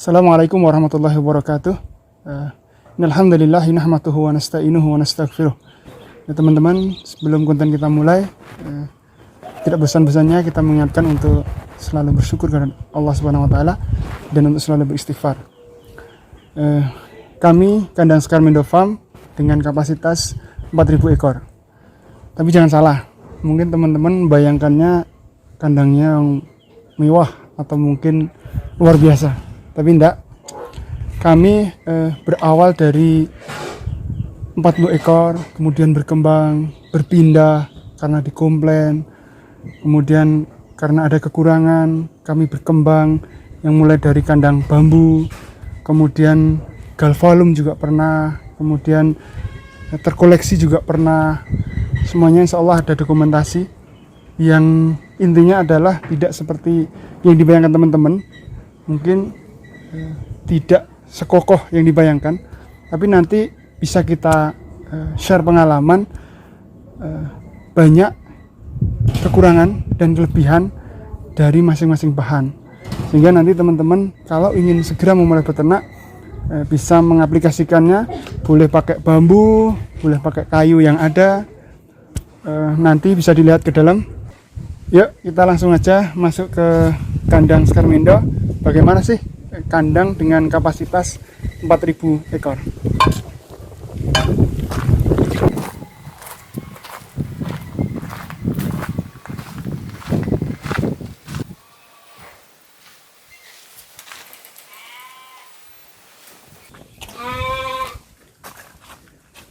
Assalamualaikum warahmatullahi wabarakatuh. Alhamdulillah nahmaduhu wa nasta'inuhu wa nastaghfiruh. Ya, teman-teman, sebelum konten kita mulai, tidak bosan-bosannya kita mengingatkan untuk selalu bersyukur kepada Allah Subhanahu wa taala dan untuk selalu beristighfar. Kami kandang Skarmindo Farm dengan kapasitas 4.000 ekor. Tapi jangan salah, mungkin teman-teman bayangkannya kandangnya yang mewah atau mungkin luar biasa. Tapi enggak, kami berawal dari 40 ekor, kemudian berkembang, berpindah karena dikomplain, kemudian karena ada kekurangan, kami berkembang yang mulai dari kandang bambu, kemudian galvalum juga pernah, kemudian terkoleksi juga pernah. Semuanya insya Allah ada dokumentasi, yang intinya adalah tidak seperti yang dibayangkan teman-teman. Mungkin tidak sekokoh yang dibayangkan, tapi nanti bisa kita share pengalaman, banyak kekurangan dan kelebihan dari masing-masing bahan, sehingga nanti teman-teman kalau ingin segera memulai beternak bisa mengaplikasikannya. Boleh pakai bambu, boleh pakai kayu yang ada. Nanti bisa dilihat ke dalam. Yuk kita langsung aja masuk ke kandang Skarmindo. Bagaimana sih kandang dengan kapasitas 4.000 ekor.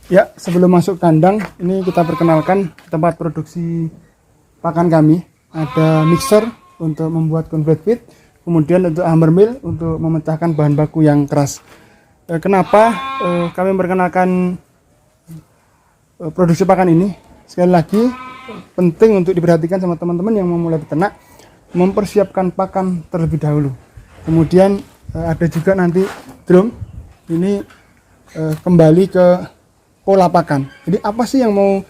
Ya, sebelum masuk kandang, ini kita perkenalkan tempat produksi pakan kami. Ada mixer untuk membuat cornflake feed, kemudian untuk hammer mill untuk memecahkan bahan baku yang keras. Kenapa kami memperkenalkan produksi pakan ini? Sekali lagi, penting untuk diperhatikan sama teman-teman yang memulai beternak, mempersiapkan pakan terlebih dahulu. Kemudian ada juga nanti drum, ini kembali ke pola pakan. Jadi apa sih yang mau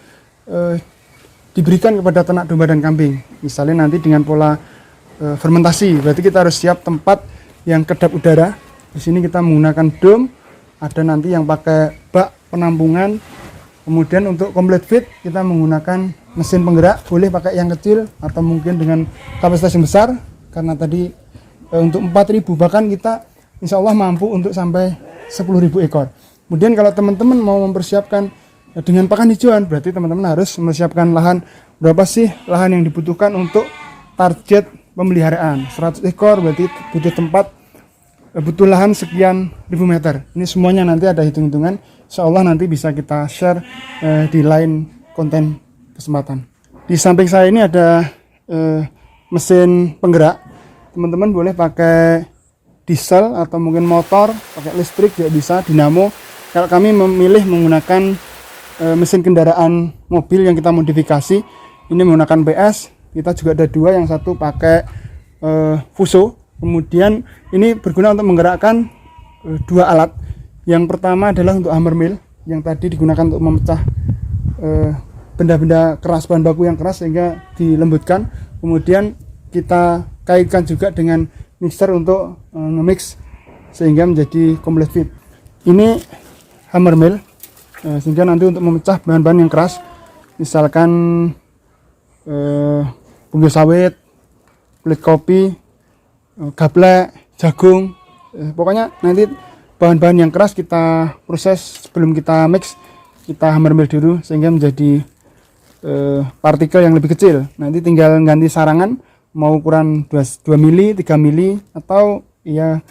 diberikan kepada ternak domba dan kambing? Misalnya nanti dengan pola fermentasi, berarti kita harus siap tempat yang kedap udara. Di sini kita menggunakan dom, ada nanti yang pakai bak penampungan. Kemudian untuk complete feed kita menggunakan mesin penggerak, boleh pakai yang kecil atau mungkin dengan kapasitas yang besar, karena tadi untuk 4.000 bahkan kita insya Allah mampu untuk sampai 10.000 ekor. Kemudian kalau teman-teman mau mempersiapkan dengan pakan hijauan, berarti teman-teman harus mempersiapkan lahan. Berapa sih lahan yang dibutuhkan untuk target pemeliharaan? 100 ekor berarti butuh tempat, butuh lahan sekian ribu meter. Ini semuanya nanti ada hitung-hitungan. Insya Allah nanti bisa kita share di lain konten kesempatan. Di samping saya ini ada mesin penggerak. Teman-teman boleh pakai diesel atau mungkin motor, pakai listrik juga bisa, dinamo. Kalau kami memilih menggunakan mesin kendaraan mobil yang kita modifikasi, ini menggunakan PS. Kita juga ada dua, yang satu pakai Fuso. Kemudian ini berguna untuk menggerakkan dua alat. Yang pertama adalah untuk hammer mill, yang tadi digunakan untuk memecah benda-benda keras, bahan baku yang keras sehingga dilembutkan. Kemudian kita kaitkan juga dengan mixer untuk nge-mix sehingga menjadi complete feed. Ini hammer mill, sehingga nanti untuk memecah bahan-bahan yang keras, misalkan bungkus sawit, kulit kopi, gaplek, jagung, pokoknya nanti bahan-bahan yang keras kita proses sebelum kita mix, kita hammer mill dulu sehingga menjadi partikel yang lebih kecil. Nanti tinggal ganti sarangan, mau ukuran 2 mili, 3 mili, atau ya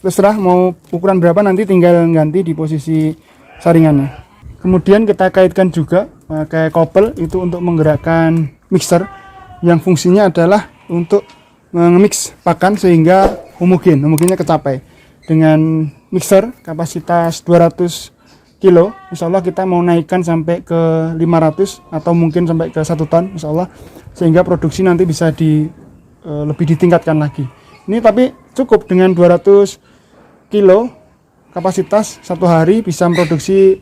terserah mau ukuran berapa, nanti tinggal ganti di posisi saringannya. Kemudian kita kaitkan juga pakai kopel, itu untuk menggerakkan mixer yang fungsinya adalah untuk nge-mix pakan sehingga homogennya kecapai. Dengan mixer kapasitas 200 kilo, insya Allah kita mau naikkan sampai ke 500 atau mungkin sampai ke 1 ton insya Allah, sehingga produksi nanti bisa lebih ditingkatkan lagi. Ini tapi cukup dengan 200 kilo kapasitas, satu hari bisa memproduksi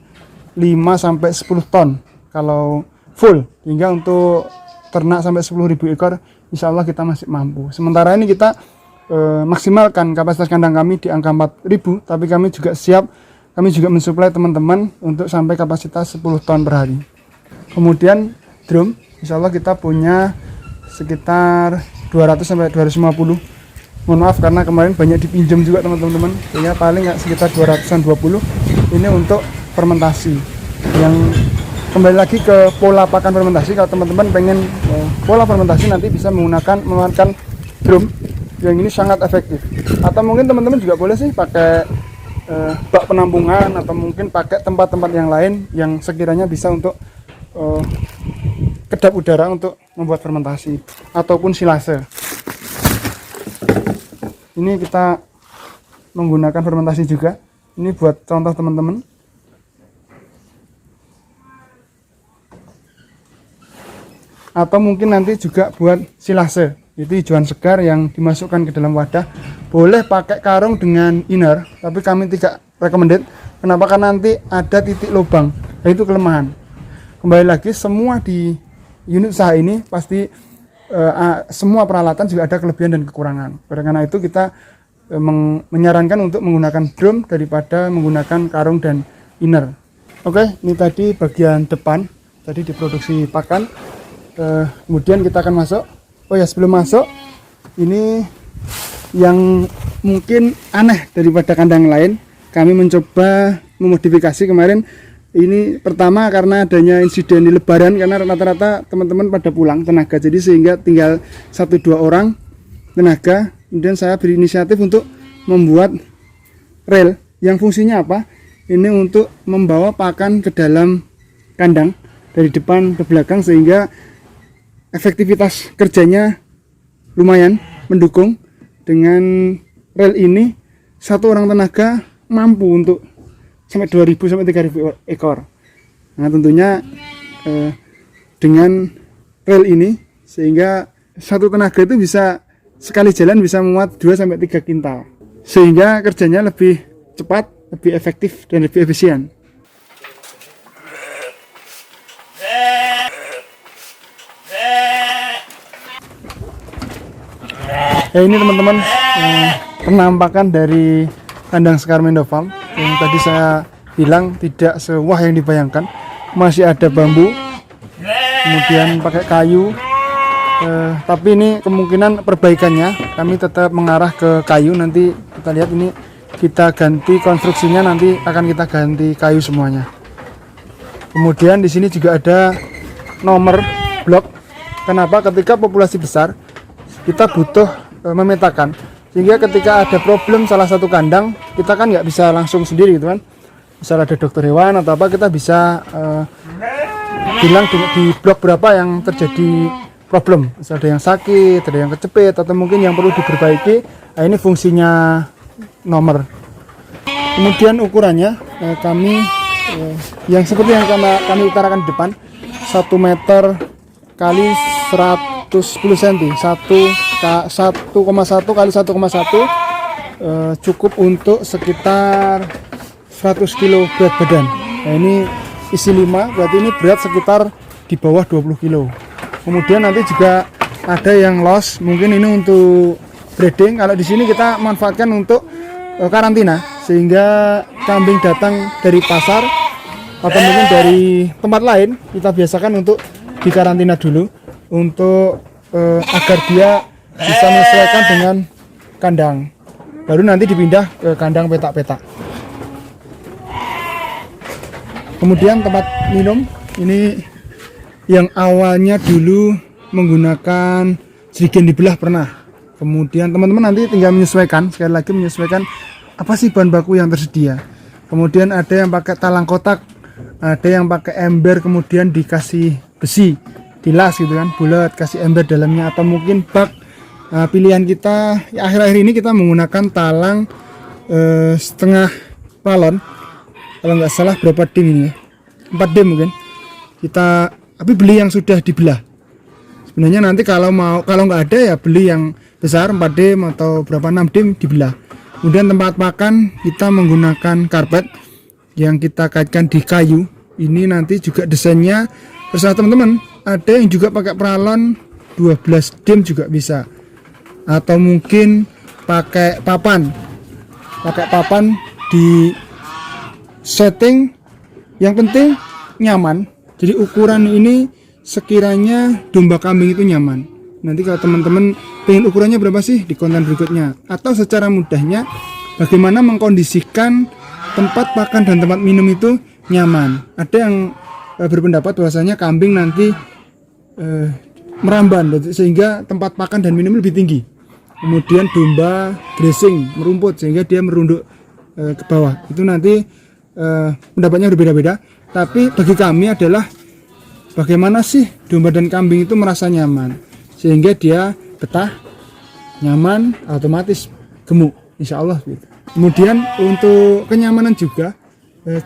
5-10 ton kalau full, hingga untuk ternak sampai 10.000 ekor insya Allah kita masih mampu. Sementara ini kita maksimalkan kapasitas kandang kami di angka 4.000, tapi kami juga mensuplai teman-teman untuk sampai kapasitas 10 ton per hari. Kemudian drum, insya Allah kita punya sekitar 200 sampai 250. Mohon maaf karena kemarin banyak dipinjam juga teman-teman, sehingga paling nggak sekitar 220. Ini untuk fermentasi. Yang kembali lagi ke pola pakan fermentasi, kalau teman-teman pengen pola fermentasi nanti bisa menggunakan drum yang ini sangat efektif. Atau mungkin teman-teman juga boleh sih pakai bak penampungan, atau mungkin pakai tempat-tempat yang lain yang sekiranya bisa untuk kedap udara untuk membuat fermentasi, ataupun silase. Ini kita menggunakan fermentasi juga. Ini buat contoh teman-teman. Atau mungkin nanti juga buat silase, itu hijauan segar yang dimasukkan ke dalam wadah. Boleh pakai karung dengan inner, tapi kami tidak recommended. Kenapa? Karena nanti ada titik lubang, itu kelemahan. Kembali lagi, semua di unit usaha ini pasti semua peralatan juga ada kelebihan dan kekurangan. Karena itu kita menyarankan untuk menggunakan drum daripada menggunakan karung dan inner. Oke, ini tadi bagian depan, tadi diproduksi pakan. Kemudian kita akan masuk. Oh ya, sebelum masuk, ini yang mungkin aneh daripada kandang lain, kami mencoba memodifikasi kemarin. Ini pertama karena adanya insiden di Lebaran, karena rata-rata teman-teman pada pulang tenaga, jadi sehingga tinggal 1-2 orang tenaga. Kemudian saya berinisiatif untuk membuat rel yang fungsinya apa? Ini untuk membawa pakan ke dalam kandang dari depan ke belakang, sehingga efektivitas kerjanya lumayan mendukung. Dengan rel ini satu orang tenaga mampu untuk sampai 2.000 sampai 3.000 ekor. Nah, tentunya dengan rel ini, sehingga satu tenaga itu bisa sekali jalan bisa memuat 2 sampai 3 kintal, sehingga kerjanya lebih cepat, lebih efektif dan lebih efisien. Ya, ini teman-teman penampakan dari kandang Skarmendo Farm yang tadi saya bilang tidak sewah yang dibayangkan. Masih ada bambu, kemudian pakai kayu, tapi ini kemungkinan perbaikannya kami tetap mengarah ke kayu. Nanti kita lihat, ini kita ganti konstruksinya, nanti akan kita ganti kayu semuanya. Kemudian di sini juga ada nomor blok. Kenapa? Ketika populasi besar kita butuh memetakan, sehingga ketika ada problem salah satu kandang, kita kan nggak bisa langsung sendiri gitu kan. Misal ada dokter hewan atau apa, kita bisa bilang di blok berapa yang terjadi problem. Misal ada yang sakit, ada yang kecepit, atau mungkin yang perlu diperbaiki. Nah, ini fungsinya nomor. Kemudian ukurannya kami yang seperti yang kami utarakan di depan, 1 meter kali 110 cm, 1,1 kali 1,1 cukup untuk sekitar 100 kg berat badan. Nah, ini isi 5, berarti ini berat sekitar di bawah 20 kg. Kemudian nanti juga ada yang loss, mungkin ini untuk breeding. Kalau di sini kita manfaatkan untuk karantina, sehingga kambing datang dari pasar atau mungkin dari tempat lain, kita biasakan untuk dikarantina dulu untuk agar dia bisa menyesuaikan dengan kandang, baru nanti dipindah ke kandang petak-petak. Kemudian tempat minum ini yang awalnya dulu menggunakan jerigen dibelah pernah. Kemudian teman-teman nanti tinggal menyesuaikan, sekali lagi menyesuaikan apa sih bahan baku yang tersedia. Kemudian ada yang pakai talang kotak, ada yang pakai ember, kemudian dikasih besi, dilas gitu kan, bulat, kasih ember dalamnya, atau mungkin bak. Nah, pilihan kita akhir-akhir ini kita menggunakan talang setengah galon, kalau nggak salah berapa dim ini ya, 4 dim mungkin. Kita tapi beli yang sudah dibelah. Sebenarnya nanti kalau nggak ada ya beli yang besar 4 dim atau berapa 6 dim dibelah. Kemudian tempat makan kita menggunakan karpet yang kita kaitkan di kayu. Ini nanti juga desainnya terserah teman-teman. Ada yang juga pakai peralon 12 dim juga bisa, atau mungkin pakai papan di setting, yang penting nyaman. Jadi ukuran ini sekiranya domba kambing itu nyaman. Nanti kalau teman-teman pengen ukurannya berapa sih di konten berikutnya, atau secara mudahnya bagaimana mengkondisikan tempat pakan dan tempat minum itu nyaman. Ada yang berpendapat bahwasanya kambing nanti meramban sehingga tempat pakan dan minum lebih tinggi. Kemudian domba grazing, merumput sehingga dia merunduk ke bawah. Itu nanti pendapatnya berbeda-beda. Tapi bagi kami adalah bagaimana sih domba dan kambing itu merasa nyaman sehingga dia betah, nyaman, otomatis gemuk, insya Allah gitu. Kemudian untuk kenyamanan juga,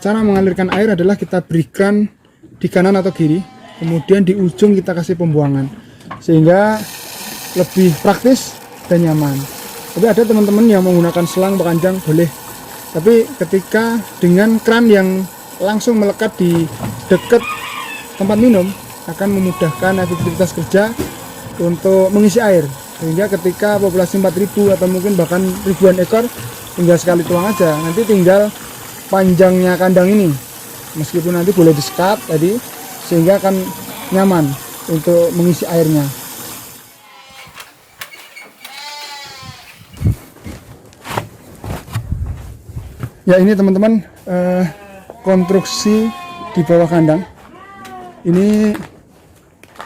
cara mengalirkan air adalah kita berikan di kanan atau kiri, kemudian di ujung kita kasih pembuangan sehingga lebih praktis dan nyaman. Tapi ada teman-teman yang menggunakan selang berkanjang boleh, tapi ketika dengan keran yang langsung melekat di dekat tempat minum akan memudahkan efektivitas kerja untuk mengisi air, sehingga ketika populasi 4.000 atau mungkin bahkan ribuan ekor tinggal sekali tuang aja, nanti tinggal panjangnya kandang ini meskipun nanti boleh di-sekat tadi sehingga akan nyaman untuk mengisi airnya. Ya, ini teman-teman konstruksi di bawah kandang. Ini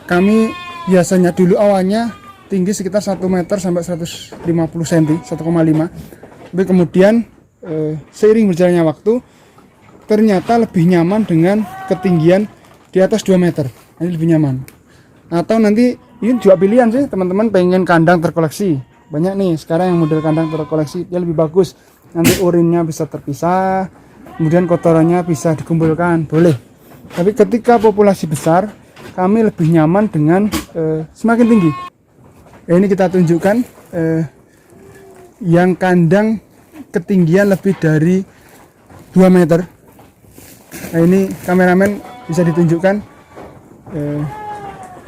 kami biasanya dulu awalnya tinggi sekitar 1 meter sampai 150 cm, 1,5. Tapi kemudian seiring berjalannya waktu ternyata lebih nyaman dengan ketinggian di atas 2 meter. Ini lebih nyaman. Atau nanti ini juga pilihan sih, teman-teman pengen kandang terkoleksi. Banyak nih sekarang yang model kandang terkoleksi, dia lebih bagus. Nanti urinnya bisa terpisah, kemudian kotorannya bisa dikumpulkan, boleh. Tapi ketika populasi besar, kami lebih nyaman dengan semakin tinggi. Ini kita tunjukkan yang kandang ketinggian lebih dari 2 meter. Nah, ini kameramen bisa ditunjukkan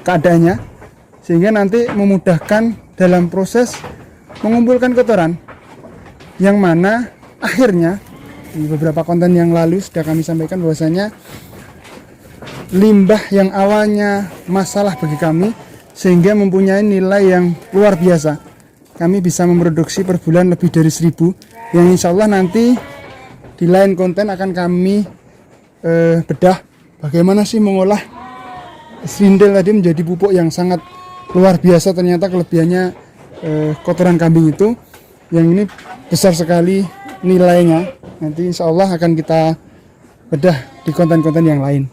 keadaannya sehingga nanti memudahkan dalam proses mengumpulkan kotoran, yang mana akhirnya di beberapa konten yang lalu sudah kami sampaikan bahwasanya limbah yang awalnya masalah bagi kami sehingga mempunyai nilai yang luar biasa. Kami bisa memproduksi per bulan lebih dari 1.000, yang insya Allah nanti di lain konten akan kami bedah bagaimana sih mengolah srindel tadi menjadi pupuk yang sangat luar biasa. Ternyata kelebihannya kotoran kambing itu, yang ini besar sekali nilainya. Nanti insya Allah akan kita bedah di konten-konten yang lain.